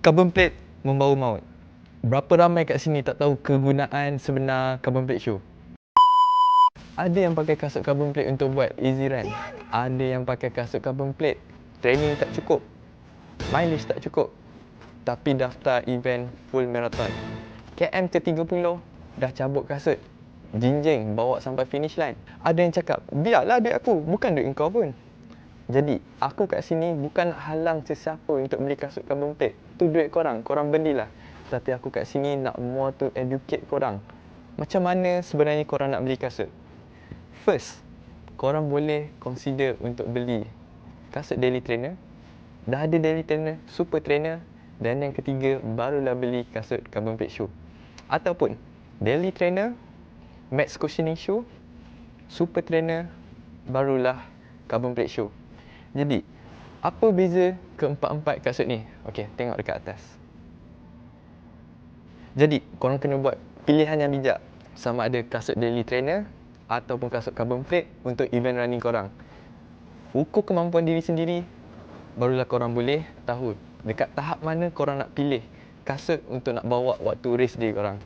Carbon plate membawa maut. Berapa ramai kat sini tak tahu kegunaan sebenar carbon plate shoe? Ada yang pakai kasut carbon plate untuk buat easy run. Ada yang pakai kasut carbon plate training tak cukup, mileage tak cukup, tapi daftar event full marathon. KM ke-30 dah cabut kasut, jinjing bawa sampai finish line. Ada yang cakap, biarlah duit aku, bukan duit kau pun. Jadi, aku kat sini bukan halang sesiapa untuk beli kasut carbon plate. Tu duit korang, korang belilah. Tapi aku kat sini nak more to educate korang. Macam mana sebenarnya korang nak beli kasut? First, korang boleh consider untuk beli kasut daily trainer. Dah ada daily trainer, super trainer. Dan yang ketiga, barulah beli kasut carbon plate shoe. Ataupun, daily trainer, max cushioning shoe, super trainer, barulah carbon plate shoe. Jadi, apa beza keempat-empat kasut ni? Okey, tengok dekat atas. Jadi, korang kena buat pilihan yang bijak. Sama ada kasut daily trainer ataupun kasut carbon plate untuk event running korang. Ukur kemampuan diri sendiri, barulah korang boleh tahu dekat tahap mana korang nak pilih kasut untuk nak bawa waktu race day korang.